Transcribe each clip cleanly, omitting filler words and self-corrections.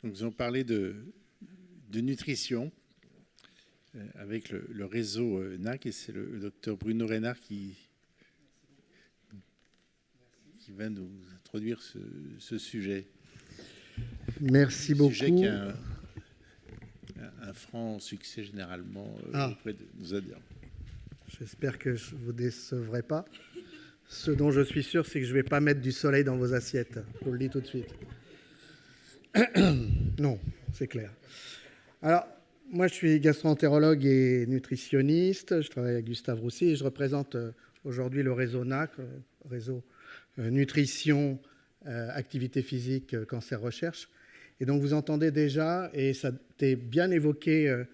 Donc, nous allons parler de nutrition avec le réseau NAC, et c'est le docteur Bruno Reynard qui va nous introduire ce sujet. Merci beaucoup. Sujet qui a un franc succès généralement auprès de nos adhérents. J'espère que je ne vous décevrai pas. Ce dont je suis sûr, c'est que je ne vais pas mettre du soleil dans vos assiettes. Je vous le dis tout de suite. Non, c'est clair. Alors, moi, je suis gastro-entérologue et nutritionniste. Je travaille avec Gustave Roussy et je représente aujourd'hui le réseau NAC, réseau nutrition, activité physique, cancer recherche. Et donc, vous entendez déjà, et ça a été bien évoqué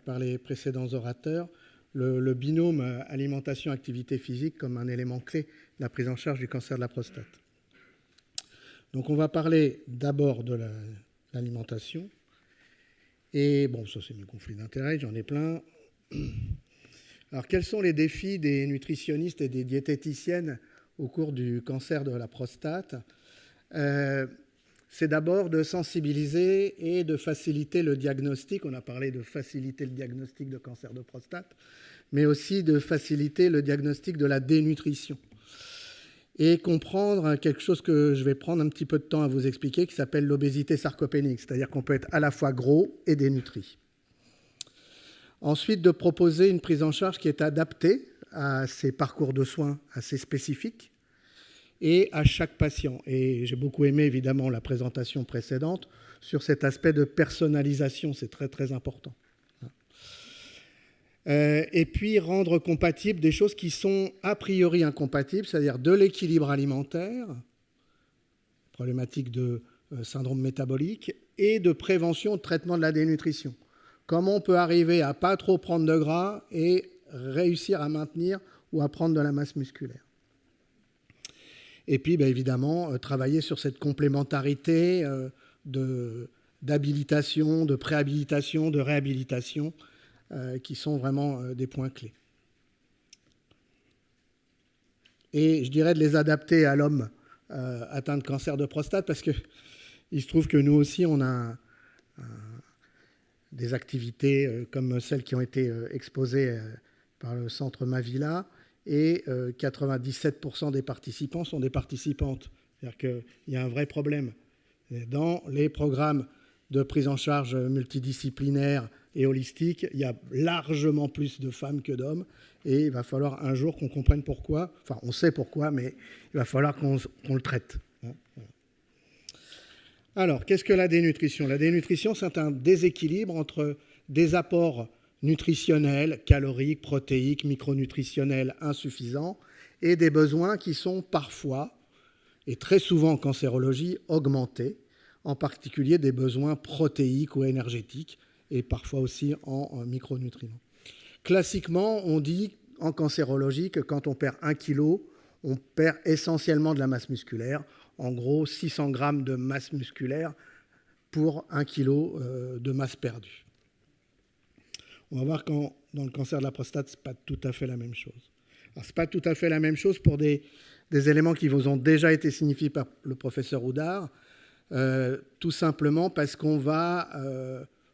par les précédents orateurs, le binôme alimentation-activité physique comme un élément clé de la prise en charge du cancer de la prostate. Donc, on va parler d'abord de l'alimentation. Et bon, ça, c'est mes conflits d'intérêts, j'en ai plein. Alors, quels sont les défis des nutritionnistes et des diététiciennes au cours du cancer de la prostate ? C'est d'abord de sensibiliser et de faciliter le diagnostic. On a parlé de faciliter le diagnostic de cancer de prostate, mais aussi de faciliter le diagnostic de la dénutrition. Et comprendre quelque chose que je vais prendre un petit peu de temps à vous expliquer, qui s'appelle l'obésité sarcopénique, c'est-à-dire qu'on peut être à la fois gros et dénutri. Ensuite, de proposer une prise en charge qui est adaptée à ces parcours de soins assez spécifiques et à chaque patient. Et j'ai beaucoup aimé, évidemment, la présentation précédente sur cet aspect de personnalisation, c'est très, très important. Et puis rendre compatibles des choses qui sont a priori incompatibles, c'est-à-dire de l'équilibre alimentaire, problématique de syndrome métabolique, et de prévention de traitement de la dénutrition. Comment on peut arriver à ne pas trop prendre de gras et réussir à maintenir ou à prendre de la masse musculaire. Et puis, évidemment, travailler sur cette complémentarité d'habilitation, de préhabilitation, de réhabilitation, qui sont vraiment des points clés. Et je dirais de les adapter à l'homme atteint de cancer de prostate, parce qu'il se trouve que nous aussi, on a des activités comme celles qui ont été exposées par le centre Mavila, et 97% des participants sont des participantes. C'est-à-dire qu'il y a un vrai problème. Dans les programmes de prise en charge multidisciplinaire et holistique, il y a largement plus de femmes que d'hommes, et il va falloir un jour qu'on comprenne pourquoi. Enfin, on sait pourquoi, mais il va falloir qu'on le traite. Alors, qu'est-ce que la dénutrition ? La dénutrition, c'est un déséquilibre entre des apports nutritionnels, caloriques, protéiques, micronutritionnels insuffisants, et des besoins qui sont parfois, et très souvent en cancérologie, augmentés, en particulier des besoins protéiques ou énergétiques, et parfois aussi en micronutriments. Classiquement, on dit en cancérologie que quand on perd 1 kg, on perd essentiellement de la masse musculaire. En gros, 600 grammes de masse musculaire pour 1 kg de masse perdue. On va voir qu'dans le cancer de la prostate, ce n'est pas tout à fait la même chose. Alors, ce n'est pas tout à fait la même chose pour des éléments qui vous ont déjà été signifiés par le professeur Houdard, tout simplement parce qu'on va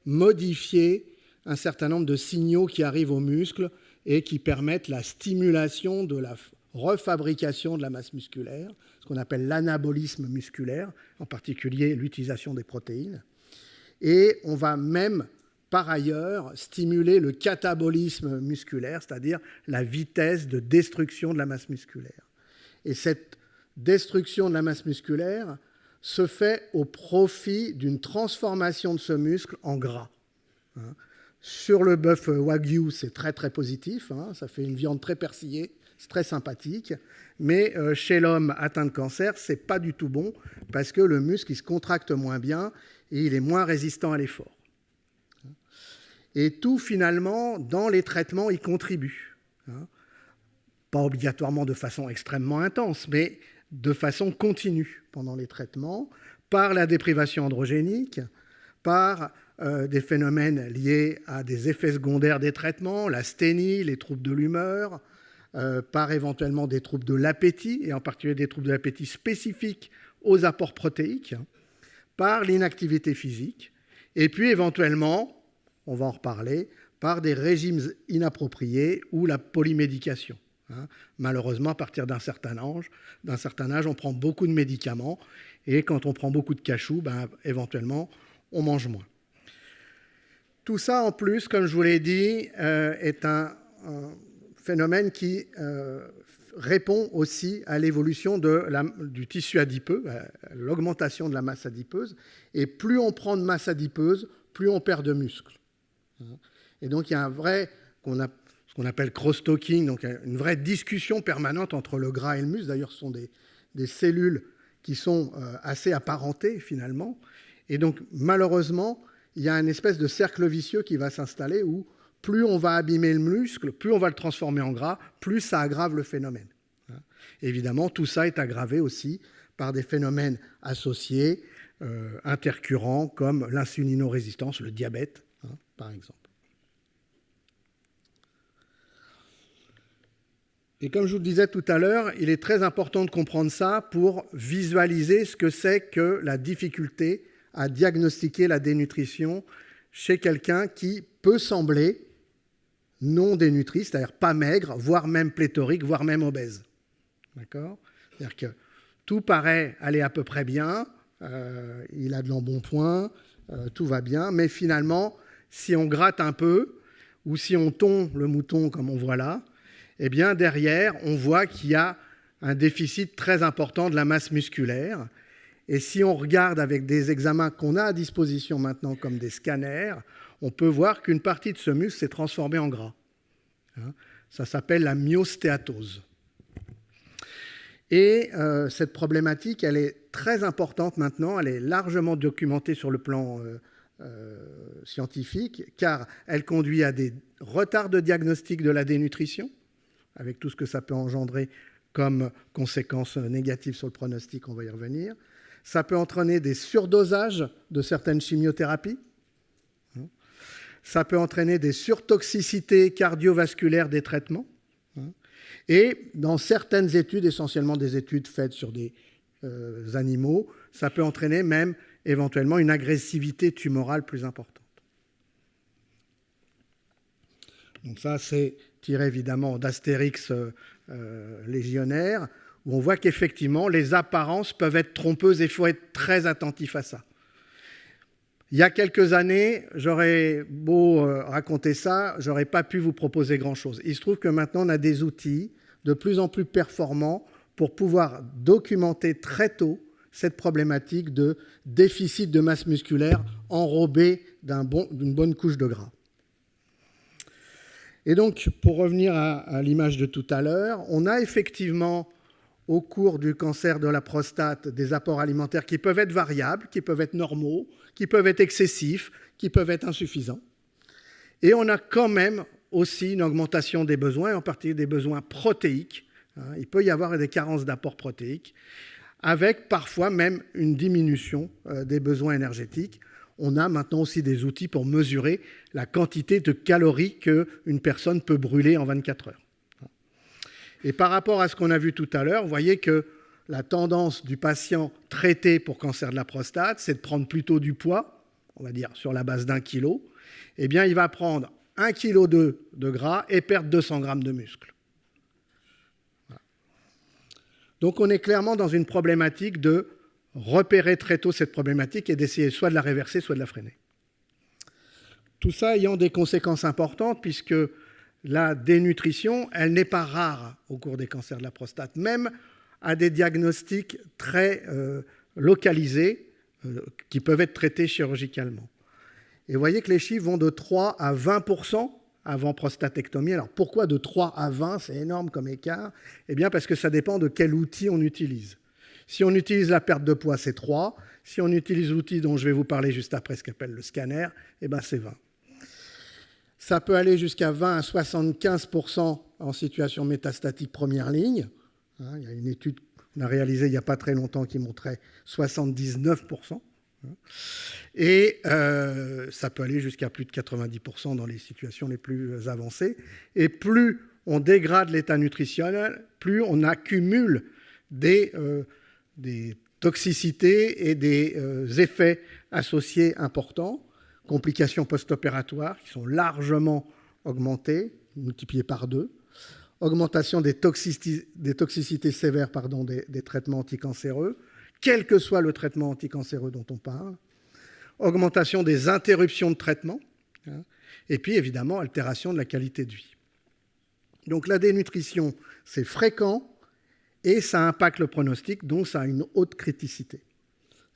modifier un certain nombre de signaux qui arrivent aux muscles et qui permettent la stimulation de la refabrication de la masse musculaire, ce qu'on appelle l'anabolisme musculaire, en particulier l'utilisation des protéines. Et on va même, par ailleurs, stimuler le catabolisme musculaire, c'est-à-dire la vitesse de destruction de la masse musculaire. Et cette destruction de la masse musculaire se fait au profit d'une transformation de ce muscle en gras. Sur le bœuf Wagyu, c'est très très positif, ça fait une viande très persillée, c'est très sympathique, mais chez l'homme atteint de cancer, c'est pas du tout bon, parce que le muscle il se contracte moins bien et il est moins résistant à l'effort. Et tout, finalement, dans les traitements, il contribue. Pas obligatoirement de façon extrêmement intense, mais de façon continue pendant les traitements, par la déprivation androgénique, par des phénomènes liés à des effets secondaires des traitements, l'asthénie, les troubles de l'humeur, par éventuellement des troubles de l'appétit, et en particulier des troubles de l'appétit spécifiques aux apports protéiques, par l'inactivité physique, et puis éventuellement, on va en reparler, par des régimes inappropriés ou la polymédication. Malheureusement, à partir d'un certain âge, on prend beaucoup de médicaments, et quand on prend beaucoup de cachous, éventuellement, on mange moins. Tout ça, en plus, comme je vous l'ai dit, est un phénomène qui répond aussi à l'évolution du tissu adipeux, à l'augmentation de la masse adipeuse. Et plus on prend de masse adipeuse, plus on perd de muscles. Et donc, il y a ce qu'on appelle cross-talking, donc une vraie discussion permanente entre le gras et le muscle. D'ailleurs, ce sont des cellules qui sont assez apparentées, finalement. Et donc, malheureusement, il y a une espèce de cercle vicieux qui va s'installer où plus on va abîmer le muscle, plus on va le transformer en gras, plus ça aggrave le phénomène. Évidemment, tout ça est aggravé aussi par des phénomènes associés, intercurrents, comme l'insulinorésistance, le diabète, par exemple. Et comme je vous le disais tout à l'heure, il est très important de comprendre ça pour visualiser ce que c'est que la difficulté à diagnostiquer la dénutrition chez quelqu'un qui peut sembler non dénutri, c'est-à-dire pas maigre, voire même pléthorique, voire même obèse. D'accord ? C'est-à-dire que tout paraît aller à peu près bien, il a de l'embonpoint, tout va bien, mais finalement, si on gratte un peu, ou si on tond le mouton comme on voit là, eh bien derrière, on voit qu'il y a un déficit très important de la masse musculaire. Et si on regarde avec des examens qu'on a à disposition maintenant, comme des scanners, on peut voir qu'une partie de ce muscle s'est transformée en gras. Ça s'appelle la myostéatose. Et cette problématique, elle est très importante maintenant, elle est largement documentée sur le plan scientifique, car elle conduit à des retards de diagnostic de la dénutrition, avec tout ce que ça peut engendrer comme conséquences négatives sur le pronostic, on va y revenir. Ça peut entraîner des surdosages de certaines chimiothérapies. Ça peut entraîner des surtoxicités cardiovasculaires des traitements. Et dans certaines études, essentiellement des études faites sur des animaux, ça peut entraîner même éventuellement une agressivité tumorale plus importante. Donc ça, c'est tiré évidemment d'Astérix légionnaire, où on voit qu'effectivement, les apparences peuvent être trompeuses et il faut être très attentif à ça. Il y a quelques années, j'aurais beau raconter ça, je n'aurais pas pu vous proposer grand-chose. Il se trouve que maintenant, on a des outils de plus en plus performants pour pouvoir documenter très tôt cette problématique de déficit de masse musculaire enrobé d'une bonne couche de gras. Et donc, pour revenir à l'image de tout à l'heure, on a effectivement, au cours du cancer de la prostate, des apports alimentaires qui peuvent être variables, qui peuvent être normaux, qui peuvent être excessifs, qui peuvent être insuffisants. Et on a quand même aussi une augmentation des besoins, en particulier des besoins protéiques. Il peut y avoir des carences d'apports protéiques, avec parfois même une diminution des besoins énergétiques. On a maintenant aussi des outils pour mesurer la quantité de calories qu'une personne peut brûler en 24 heures. Et par rapport à ce qu'on a vu tout à l'heure, vous voyez que la tendance du patient traité pour cancer de la prostate, c'est de prendre plutôt du poids, on va dire sur la base d'1 kilo. Eh bien, il va prendre 1,2 kg de gras et perdre 200 grammes de muscle. Voilà. Donc, on est clairement dans une problématique de repérer très tôt cette problématique et d'essayer soit de la réverser, soit de la freiner. Tout ça ayant des conséquences importantes, puisque la dénutrition, elle n'est pas rare au cours des cancers de la prostate, même à des diagnostics très localisés qui peuvent être traités chirurgicalement. Et vous voyez que les chiffres vont de 3 à 20% avant prostatectomie. Alors pourquoi de 3 à 20 ? C'est énorme comme écart. Eh bien parce que ça dépend de quel outil on utilise. Si on utilise la perte de poids, c'est 3. Si on utilise l'outil dont je vais vous parler juste après, ce qu'appelle le scanner, eh bien c'est 20. Ça peut aller jusqu'à 20 à 75% en situation métastatique première ligne. Il y a une étude qu'on a réalisée il n'y a pas très longtemps qui montrait 79%. Et ça peut aller jusqu'à plus de 90% dans les situations les plus avancées. Et plus on dégrade l'état nutritionnel, plus on accumule des toxicité et des effets associés importants, complications post-opératoires qui sont largement augmentées, multipliées par 2, augmentation des toxicités sévères des traitements anticancéreux, quel que soit le traitement anticancéreux dont on parle, augmentation des interruptions de traitement, et puis évidemment altération de la qualité de vie. Donc la dénutrition, c'est fréquent et ça impacte le pronostic, donc ça a une haute criticité.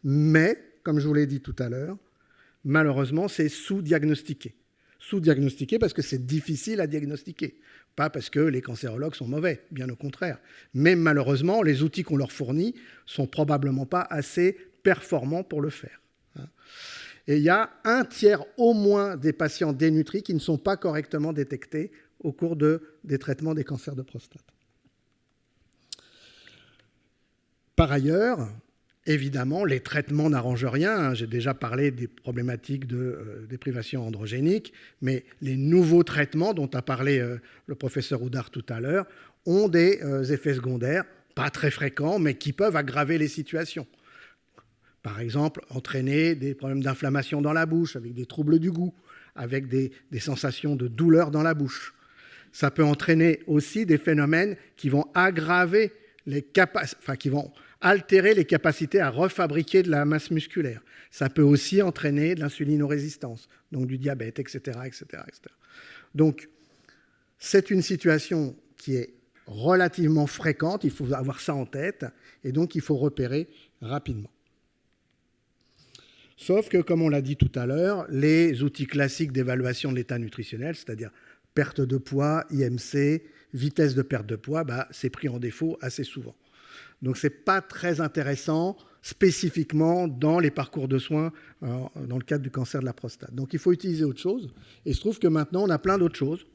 Mais, comme je vous l'ai dit tout à l'heure, malheureusement, c'est sous-diagnostiqué. Sous-diagnostiqué parce que c'est difficile à diagnostiquer. Pas parce que les cancérologues sont mauvais, bien au contraire. Mais malheureusement, les outils qu'on leur fournit sont probablement pas assez performants pour le faire. Et il y a un tiers au moins des patients dénutris qui ne sont pas correctement détectés au cours des traitements des cancers de prostate. Par ailleurs, évidemment, les traitements n'arrangent rien. J'ai déjà parlé des problématiques de déprivation androgénique, mais les nouveaux traitements dont a parlé le professeur Oudard tout à l'heure ont des effets secondaires, pas très fréquents, mais qui peuvent aggraver les situations. Par exemple, entraîner des problèmes d'inflammation dans la bouche, avec des troubles du goût, avec des sensations de douleur dans la bouche. Ça peut entraîner aussi des phénomènes qui vont aggraver qui vont altérer les capacités à refabriquer de la masse musculaire. Ça peut aussi entraîner de l'insulinorésistance, donc du diabète, etc., etc., etc. Donc, c'est une situation qui est relativement fréquente, il faut avoir ça en tête, et donc il faut repérer rapidement. Sauf que, comme on l'a dit tout à l'heure, les outils classiques d'évaluation de l'état nutritionnel, c'est-à-dire perte de poids, IMC, vitesse de perte de poids, c'est pris en défaut assez souvent. Donc ce n'est pas très intéressant spécifiquement dans les parcours de soins dans le cadre du cancer de la prostate. Donc il faut utiliser autre chose. Et il se trouve que maintenant, on a plein d'autres choses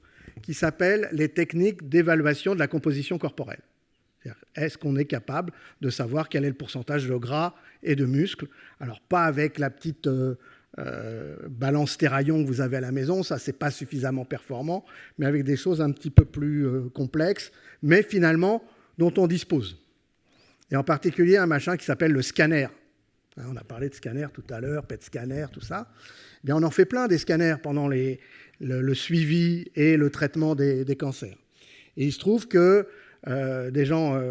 qui s'appellent les techniques d'évaluation de la composition corporelle. Est-ce qu'on est capable de savoir quel est le pourcentage de gras et de muscles? Alors pas avec la petite balance Terraillon que vous avez à la maison, ça c'est pas suffisamment performant, mais avec des choses un petit peu plus complexes, mais finalement dont on dispose. Et en particulier un machin qui s'appelle le scanner. On a parlé de scanner tout à l'heure, PET scanner, tout ça. Eh bien, on en fait plein des scanners pendant le suivi et le traitement des cancers. Et il se trouve que des gens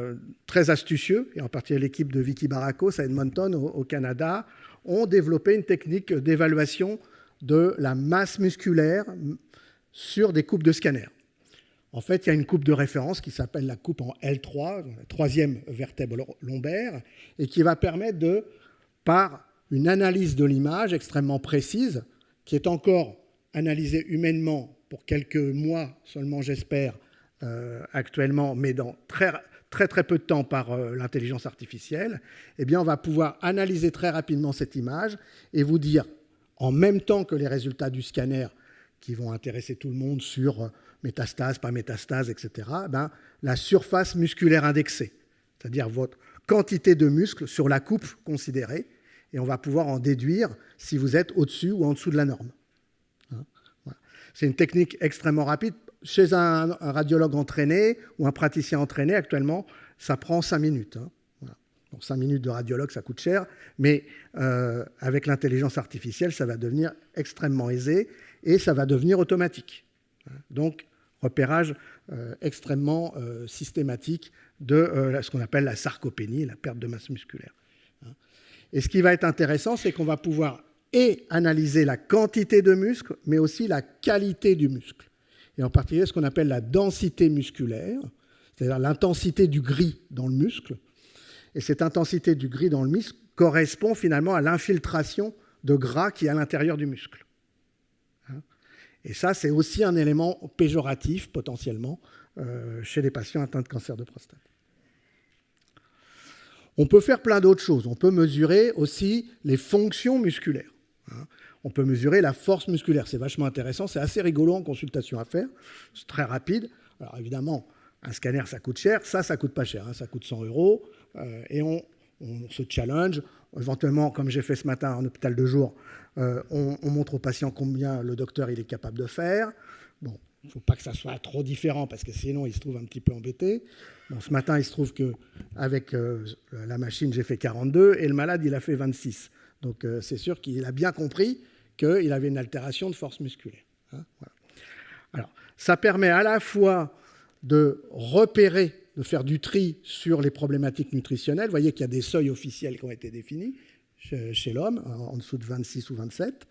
très astucieux, et en particulier l'équipe de Vicky Barakos à Edmonton, au Canada, ont développé une technique d'évaluation de la masse musculaire sur des coupes de scanner. En fait, il y a une coupe de référence qui s'appelle la coupe en L3, la troisième vertèbre lombaire, et qui va permettre par une analyse de l'image extrêmement précise, qui est encore analysée humainement pour quelques mois seulement, j'espère, actuellement, mais dans très peu de temps par l'intelligence artificielle, eh bien, on va pouvoir analyser très rapidement cette image et vous dire, en même temps que les résultats du scanner qui vont intéresser tout le monde sur métastase, pas métastase, etc., la surface musculaire indexée, c'est-à-dire votre quantité de muscles sur la coupe considérée, et on va pouvoir en déduire si vous êtes au-dessus ou en dessous de la norme. Voilà. C'est une technique extrêmement rapide. Chez un radiologue entraîné ou un praticien entraîné, actuellement, ça prend 5 minutes. Voilà. Donc 5 minutes de radiologue, ça coûte cher, mais avec l'intelligence artificielle, ça va devenir extrêmement aisé et ça va devenir automatique. Donc, repérage extrêmement systématique de ce qu'on appelle la sarcopénie, la perte de masse musculaire. Et ce qui va être intéressant, c'est qu'on va pouvoir analyser la quantité de muscle, mais aussi la qualité du muscle. Et en particulier ce qu'on appelle la densité musculaire, c'est-à-dire l'intensité du gris dans le muscle. Et cette intensité du gris dans le muscle correspond finalement à l'infiltration de gras qui est à l'intérieur du muscle. Et ça, c'est aussi un élément péjoratif, potentiellement, chez les patients atteints de cancer de prostate. On peut faire plein d'autres choses. On peut mesurer aussi les fonctions musculaires. On peut mesurer la force musculaire. C'est vachement intéressant. C'est assez rigolo en consultation à faire. C'est très rapide. Alors évidemment, un scanner, ça coûte cher. Ça coûte pas cher. Ça coûte 100 €. Et on se challenge. Éventuellement, comme j'ai fait ce matin en hôpital de jour, on montre au patient combien le docteur il est capable de faire. Bon, Il ne faut pas que ça soit trop différent parce que sinon, il se trouve un petit peu embêté. Bon, ce matin, il se trouve qu'avec la machine, j'ai fait 42 et le malade, il a fait 26. Donc, c'est sûr qu'il a bien compris qu'il avait une altération de force musculaire. Hein, voilà. Alors, ça permet à la fois de repérer, de faire du tri sur les problématiques nutritionnelles. Vous voyez qu'il y a des seuils officiels qui ont été définis chez l'homme, en dessous de 26 ou 27,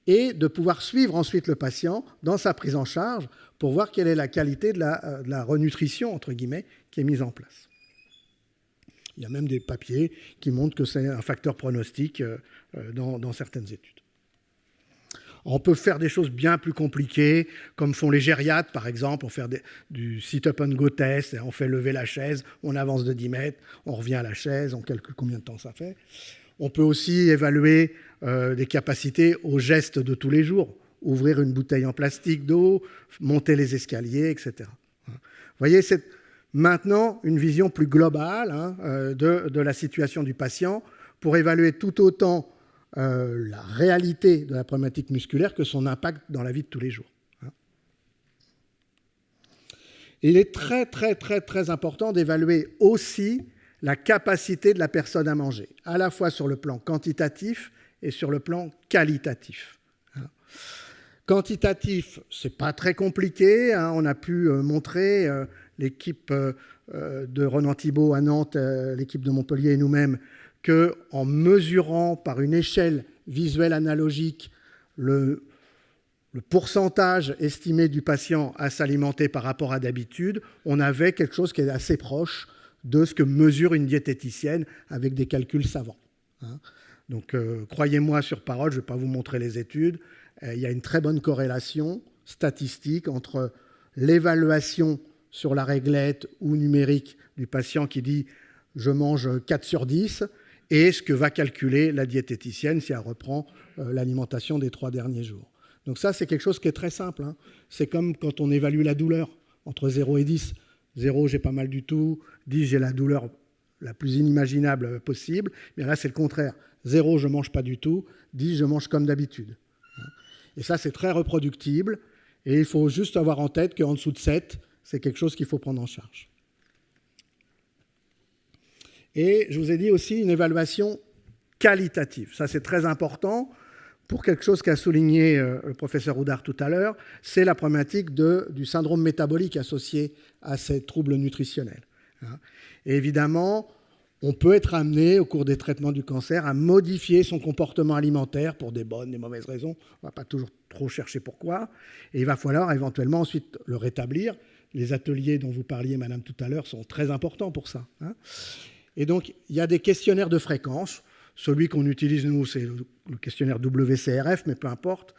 et de pouvoir suivre ensuite le patient dans sa prise en charge pour voir quelle est la qualité de la renutrition, entre guillemets, qui est mise en place. Il y a même des papiers qui montrent que c'est un facteur pronostic dans certaines études. On peut faire des choses bien plus compliquées, comme font les gériatres, par exemple. On fait du sit-up and go test, on fait lever la chaise, on avance de 10 mètres, on revient à la chaise, on calcule combien de temps ça fait. On peut aussi évaluer des capacités aux gestes de tous les jours. Ouvrir une bouteille en plastique d'eau, monter les escaliers, etc. Vous voyez, c'est maintenant une vision plus globale de la situation du patient pour évaluer tout autant la réalité de la problématique musculaire que son impact dans la vie de tous les jours. Il est très, très, très, très important d'évaluer aussi la capacité de la personne à manger, à la fois sur le plan quantitatif et sur le plan qualitatif. Quantitatif, ce n'est pas très compliqué. On a pu montrer, l'équipe de Ronan Thibault à Nantes, l'équipe de Montpellier et nous-mêmes, qu'en mesurant par une échelle visuelle analogique le pourcentage estimé du patient à s'alimenter par rapport à d'habitude, on avait quelque chose qui est assez proche de ce que mesure une diététicienne avec des calculs savants. Donc, croyez-moi sur parole, je ne vais pas vous montrer les études, il y a une très bonne corrélation statistique entre l'évaluation sur la réglette ou numérique du patient qui dit « je mange 4 sur 10 » et ce que va calculer la diététicienne si elle reprend l'alimentation des 3 derniers jours. Donc ça, c'est quelque chose qui est très simple. C'est comme quand on évalue la douleur entre 0 et 10. 0, j'ai pas mal du tout. 10, j'ai la douleur la plus inimaginable possible. Mais là, c'est le contraire. 0, je ne mange pas du tout. 10, je mange comme d'habitude. Et ça, c'est très reproductible. Et il faut juste avoir en tête qu'en dessous de 7, c'est quelque chose qu'il faut prendre en charge. Et je vous ai dit aussi une évaluation qualitative. Ça, c'est très important pour quelque chose qu'a souligné le professeur Oudard tout à l'heure, c'est la problématique du syndrome métabolique associé à ces troubles nutritionnels. Et évidemment, on peut être amené, au cours des traitements du cancer, à modifier son comportement alimentaire pour des bonnes, des mauvaises raisons. On ne va pas toujours trop chercher pourquoi. Et il va falloir éventuellement ensuite le rétablir. Les ateliers dont vous parliez, madame, tout à l'heure, sont très importants pour ça. Et donc, il y a des questionnaires de fréquence. Celui qu'on utilise, nous, c'est le questionnaire WCRF, mais peu importe.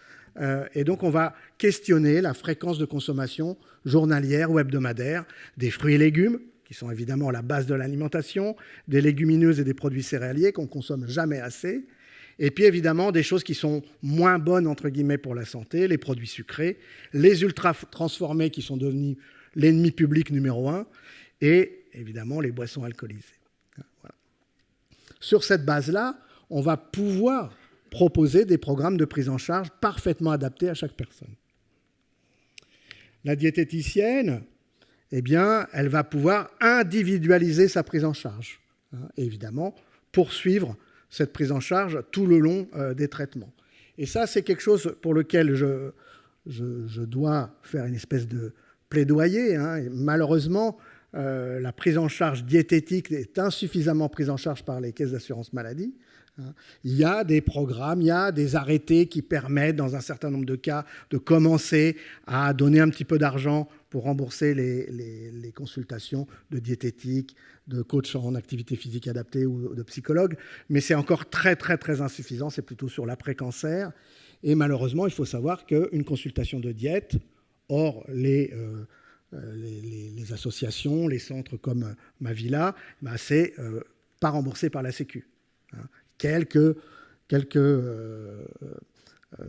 Et donc, on va questionner la fréquence de consommation journalière ou hebdomadaire des fruits et légumes, qui sont évidemment la base de l'alimentation, des légumineuses et des produits céréaliers qu'on ne consomme jamais assez, et puis évidemment des choses qui sont moins bonnes, entre guillemets, pour la santé, les produits sucrés, les ultra-transformés qui sont devenus l'ennemi public numéro 1, et évidemment les boissons alcoolisées. Voilà. Sur cette base-là, on va pouvoir proposer des programmes de prise en charge parfaitement adaptés à chaque personne. La diététicienne, eh bien, elle va pouvoir individualiser sa prise en charge. Et évidemment, poursuivre cette prise en charge tout le long des traitements. Et ça, c'est quelque chose pour lequel je dois faire une espèce de plaidoyer. Et malheureusement, la prise en charge diététique est insuffisamment prise en charge par les caisses d'assurance maladie. Il y a des programmes, il y a des arrêtés qui permettent, dans un certain nombre de cas, de commencer à donner un petit peu d'argent pour rembourser les consultations de diététique, de coach en activité physique adaptée ou de psychologue. Mais c'est encore très, très, très insuffisant. C'est plutôt sur l'après-cancer. Et malheureusement, il faut savoir qu'une consultation de diète, hors les associations, les centres comme Mavila, c'est pas remboursé par la Sécu. Quelques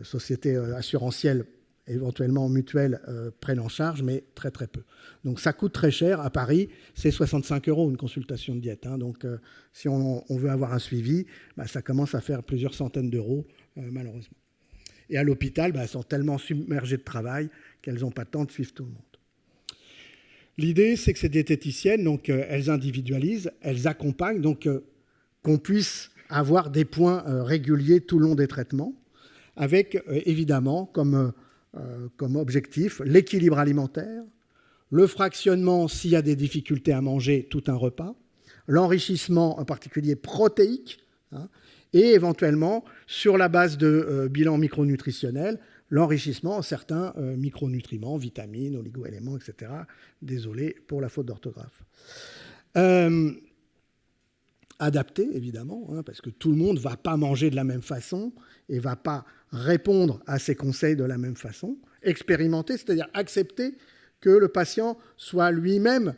sociétés assurantielles, éventuellement mutuelles, prennent en charge, mais très très peu. Donc ça coûte très cher. À Paris, c'est 65 € une consultation de diète. Donc si on veut avoir un suivi, ça commence à faire plusieurs centaines d'euros, malheureusement. Et à l'hôpital, elles sont tellement submergées de travail qu'elles n'ont pas le temps de suivre tout le monde. L'idée, c'est que ces diététiciennes, donc, elles individualisent, elles accompagnent, donc qu'on puisse avoir des points réguliers tout le long des traitements, avec évidemment comme objectif l'équilibre alimentaire, le fractionnement s'il y a des difficultés à manger tout un repas, l'enrichissement en particulier protéique, et éventuellement, sur la base de bilan micronutritionnel, l'enrichissement en certains micronutriments, vitamines, oligo-éléments, etc. Désolé pour la faute d'orthographe. Adapté, évidemment, parce que tout le monde ne va pas manger de la même façon et ne va pas répondre à ces conseils de la même façon. Expérimenter, c'est-à-dire accepter que le patient soit lui-même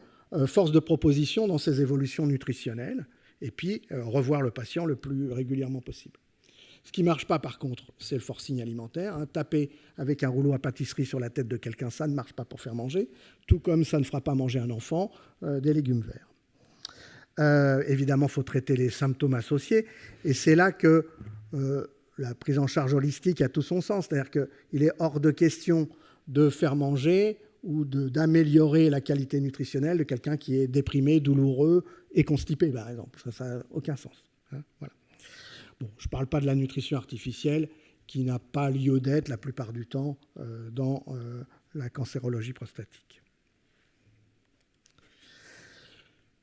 force de proposition dans ses évolutions nutritionnelles, et puis revoir le patient le plus régulièrement possible. Ce qui ne marche pas, par contre, c'est le forcing alimentaire. Taper avec un rouleau à pâtisserie sur la tête de quelqu'un, ça ne marche pas pour faire manger, tout comme ça ne fera pas manger un enfant des légumes verts. Évidemment, il faut traiter les symptômes associés, et c'est là que la prise en charge holistique a tout son sens. C'est-à-dire qu'il est hors de question de faire manger ou d'améliorer la qualité nutritionnelle de quelqu'un qui est déprimé, douloureux et constipé, par exemple. Ça n'a aucun sens. Voilà. Bon, je ne parle pas de la nutrition artificielle qui n'a pas lieu d'être la plupart du temps dans la cancérologie prostatique.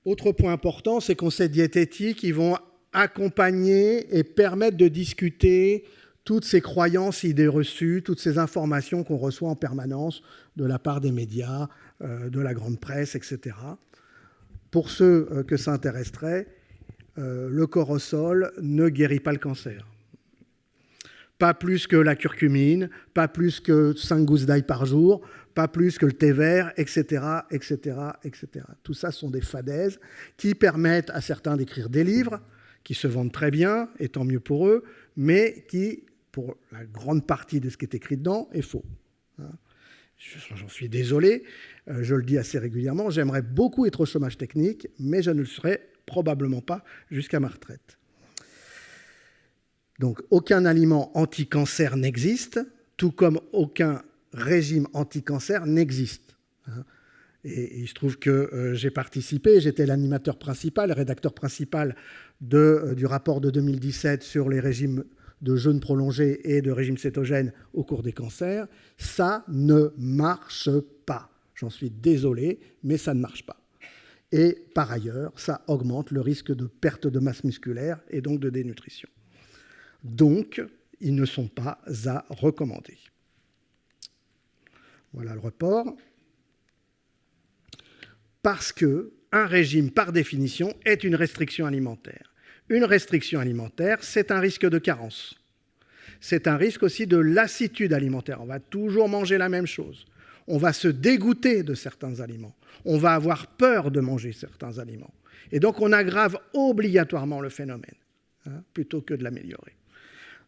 Autre point important, ces conseils diététiques, ils vont accompagner et permettre de discuter toutes ces croyances, idées reçues, toutes ces informations qu'on reçoit en permanence de la part des médias, de la grande presse, etc. Pour ceux que ça intéresserait, le cortisol ne guérit pas le cancer. Pas plus que la curcumine, pas plus que 5 gousses d'ail par jour, pas plus que le thé vert, etc., etc., etc. Tout ça sont des fadaises qui permettent à certains d'écrire des livres qui se vendent très bien, et tant mieux pour eux, mais qui, pour la grande partie de ce qui est écrit dedans, est faux. J'en suis désolé, je le dis assez régulièrement, j'aimerais beaucoup être au chômage technique, mais je ne le serai probablement pas jusqu'à ma retraite. Donc, aucun aliment anti-cancer n'existe, tout comme aucun régime anti-cancer n'existe. Et il se trouve que j'ai participé, j'étais l'animateur principal, le rédacteur principal du rapport de 2017 sur les régimes de jeûne prolongé et de régime cétogène au cours des cancers. Ça ne marche pas. J'en suis désolé, mais ça ne marche pas. Et par ailleurs, ça augmente le risque de perte de masse musculaire et donc de dénutrition. Donc, ils ne sont pas à recommander. Voilà le report. Parce qu'un régime, par définition, est une restriction alimentaire. Une restriction alimentaire, c'est un risque de carence. C'est un risque aussi de lassitude alimentaire. On va toujours manger la même chose. On va se dégoûter de certains aliments. On va avoir peur de manger certains aliments. Et donc, on aggrave obligatoirement le phénomène, plutôt que de l'améliorer.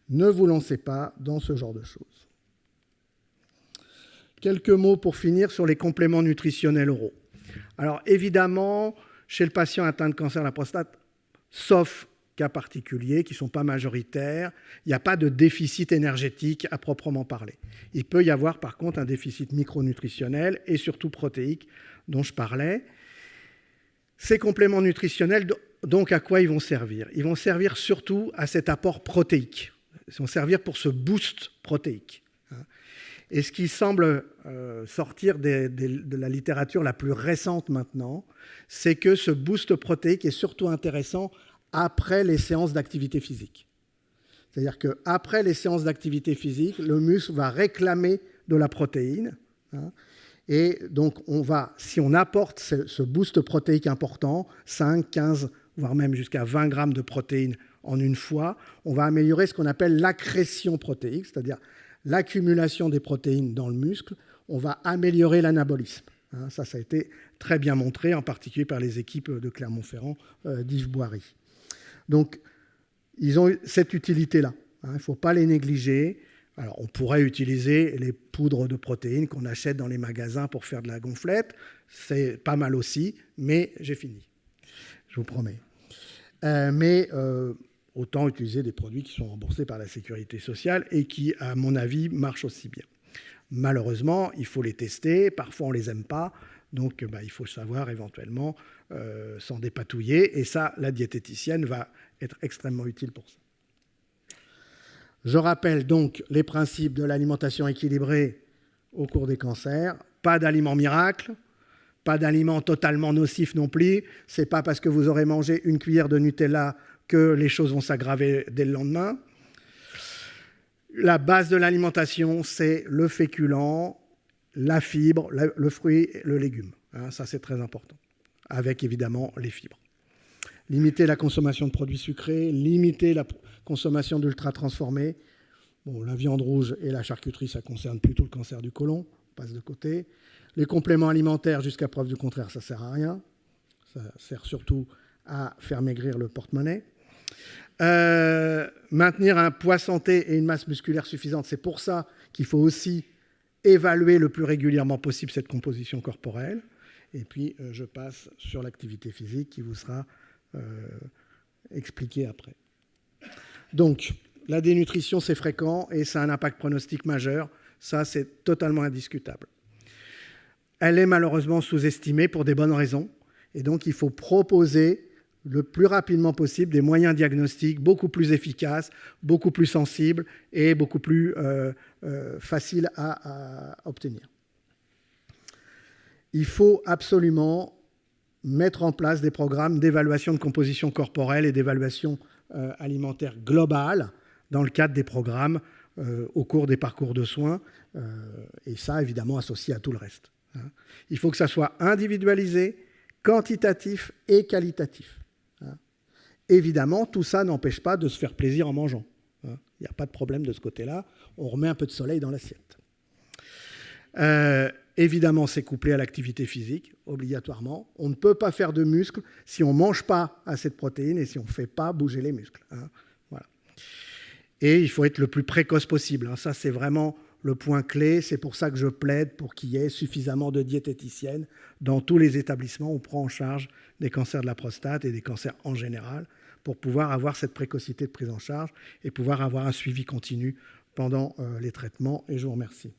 Ne vous lancez pas dans ce genre de choses. Quelques mots pour finir sur les compléments nutritionnels oraux. Alors, évidemment, chez le patient atteint de cancer de la prostate, sauf cas particuliers qui ne sont pas majoritaires, il n'y a pas de déficit énergétique à proprement parler. Il peut y avoir par contre un déficit micronutritionnel et surtout protéique dont je parlais. Ces compléments nutritionnels, donc à quoi ils vont servir? Ils vont servir surtout à cet apport protéique. Ils vont servir pour ce boost protéique. Et ce qui semble sortir de la littérature la plus récente maintenant, c'est que ce boost protéique est surtout intéressant après les séances d'activité physique. C'est-à-dire qu'après les séances d'activité physique, le muscle va réclamer de la protéine. Et donc, si on apporte ce boost protéique important, 5, 15, voire même jusqu'à 20 grammes de protéines en une fois, on va améliorer ce qu'on appelle l'accrétion protéique, c'est-à-dire l'accumulation des protéines dans le muscle. On va améliorer l'anabolisme. Ça a été très bien montré, en particulier par les équipes de Clermont-Ferrand d'Yves Boiry. Donc, ils ont cette utilité-là. Il ne faut pas les négliger. Alors, on pourrait utiliser les poudres de protéines qu'on achète dans les magasins pour faire de la gonflette. C'est pas mal aussi, mais j'ai fini. Je vous promets. Mais autant utiliser des produits qui sont remboursés par la sécurité sociale et qui, à mon avis, marchent aussi bien. Malheureusement, il faut les tester, parfois on ne les aime pas, donc il faut savoir éventuellement s'en dépatouiller, et ça, la diététicienne va être extrêmement utile pour ça. Je rappelle donc les principes de l'alimentation équilibrée au cours des cancers. Pas d'aliments miracles, pas d'aliments totalement nocifs non plus. Ce n'est pas parce que vous aurez mangé une cuillère de Nutella que les choses vont s'aggraver dès le lendemain. La base de l'alimentation, c'est le féculent, la fibre, le fruit, le légume. Ça, c'est très important, avec évidemment les fibres. Limiter la consommation de produits sucrés, limiter la consommation d'ultra-transformés. Bon, la viande rouge et la charcuterie, ça concerne plutôt le cancer du côlon, on passe de côté. Les compléments alimentaires, jusqu'à preuve du contraire, ça ne sert à rien. Ça sert surtout à faire maigrir le porte-monnaie. Maintenir un poids santé et une masse musculaire suffisante, c'est pour ça qu'il faut aussi évaluer le plus régulièrement possible cette composition corporelle. Et puis, je passe sur l'activité physique qui vous sera expliquée après. Donc, la dénutrition, c'est fréquent et ça a un impact pronostic majeur. Ça, c'est totalement indiscutable. Elle est malheureusement sous-estimée pour des bonnes raisons. Et donc, il faut proposer le plus rapidement possible des moyens diagnostiques beaucoup plus efficaces, beaucoup plus sensibles et beaucoup plus faciles à obtenir. Il faut absolument mettre en place des programmes d'évaluation de composition corporelle et d'évaluation alimentaire globale dans le cadre des programmes au cours des parcours de soins, et ça, évidemment, associé à tout le reste. Il faut que ça soit individualisé, quantitatif et qualitatif. Évidemment, tout ça n'empêche pas de se faire plaisir en mangeant. Il n'y a pas de problème de ce côté-là. On remet un peu de soleil dans l'assiette. Évidemment, c'est couplé à l'activité physique, obligatoirement. On ne peut pas faire de muscles si on ne mange pas assez de protéines et si on ne fait pas bouger les muscles. Voilà. Et il faut être le plus précoce possible. Ça, c'est vraiment le point clé. C'est pour ça que je plaide pour qu'il y ait suffisamment de diététiciennes dans tous les établissements où on prend en charge des cancers de la prostate et des cancers en général, pour pouvoir avoir cette précocité de prise en charge et pouvoir avoir un suivi continu pendant les traitements. Et je vous remercie.